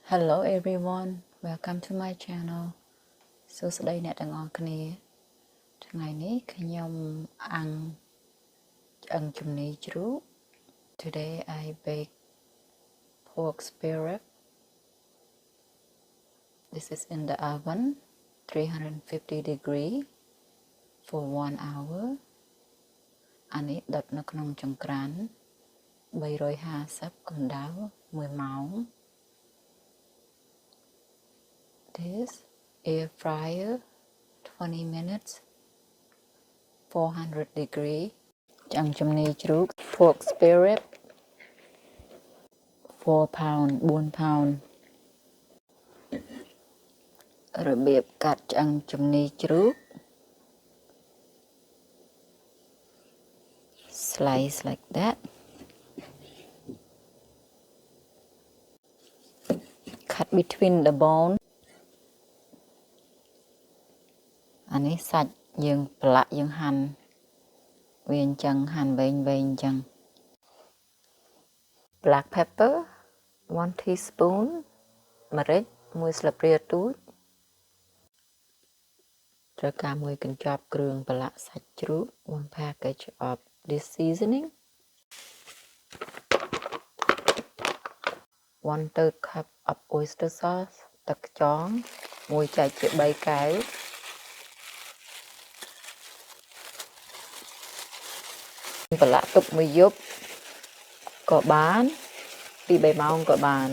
Hello everyone, welcome to my channel. សួស្តីអ្នកទាំងអស់គ្នាថ្ងៃនេះខ្ញុំអាំងឆ្អឹងជំនីជ្រូក Today I bake pork spare rib. This is in the oven 350 degree for 1 hour. អានេះដុតនៅក្នុងចង្ក្រាន350កម្ដៅ1ម៉ោង This air fryer 20 minutes 400 degree ឆ្អឹងជំនីជ្រូក pork spare rib 4 pound 4 pound របៀបកាត់ឆ្អឹងជំនីជ្រូក slice like that cut between the bone អានេះសាច់យើងប្រឡាក់យើងហាន់វាអញ្ចឹងហាន់វែងៗអញ្ចឹង black pepper 1 teaspoon ម្រេច1ស្លាបព្រាទូចត្រូវការមួយកញ្ចប់គ្រឿងប្រឡាក់សាច់ជ្រូក 1 package of this seasoning 1/3 cup of oyster sauce ទឹកខ្យង1ចែកជា3កែវប្រឡាក់ទុកមួយយប់ក៏បាន2-3ម៉ោងក៏បាន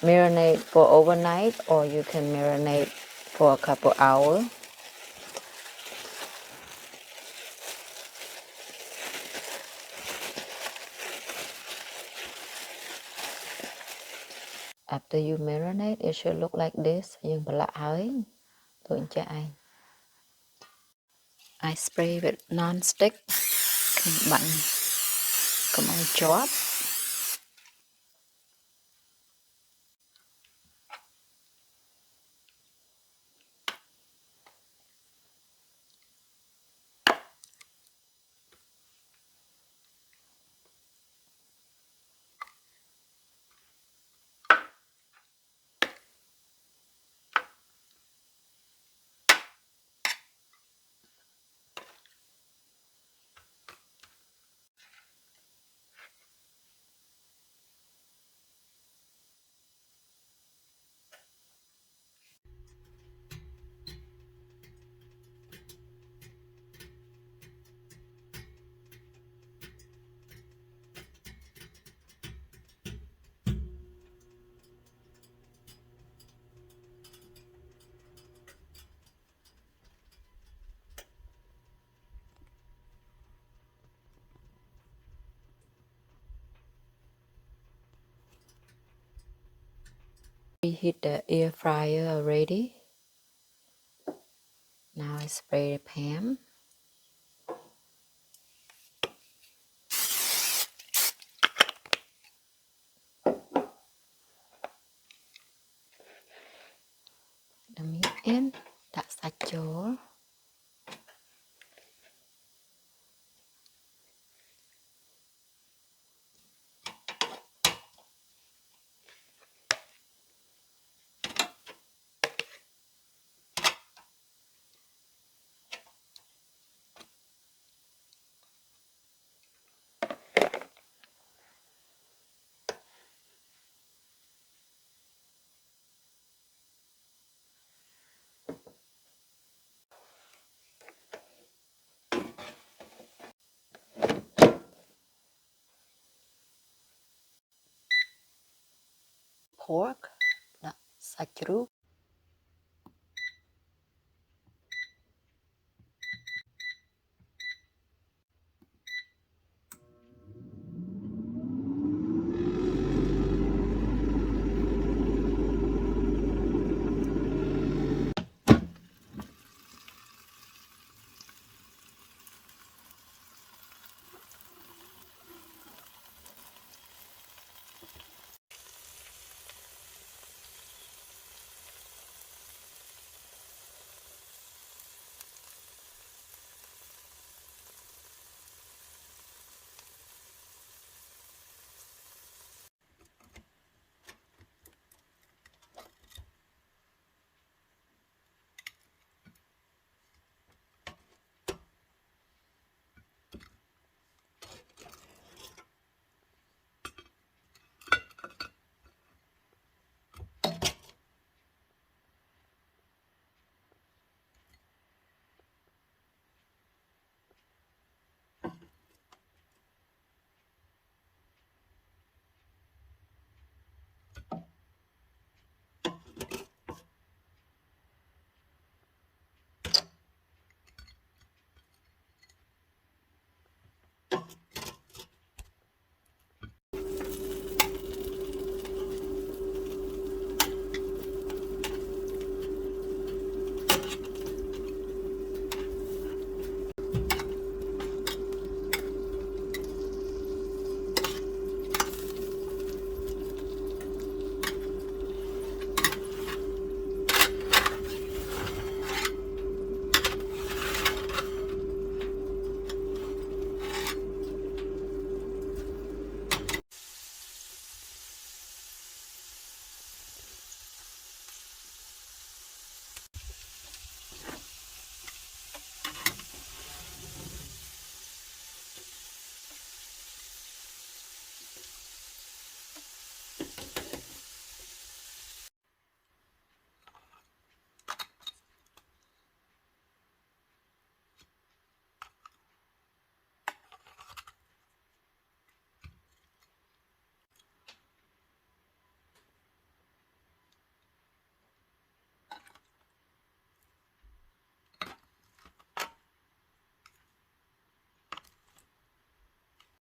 marinate for overnight or you can marinate for a couple hours after you marinate it should look like this យើងប្រឡាក់ហើយដូចអញ្ចឹងឯង I spray with non-stick ខ្ញុំបាញ់កុំឲ្យជាប់ We heat the air fryer already. Now I spray the pan. The meat in. Đặt sạch chỗ. Pork, đặt sạch ruốc.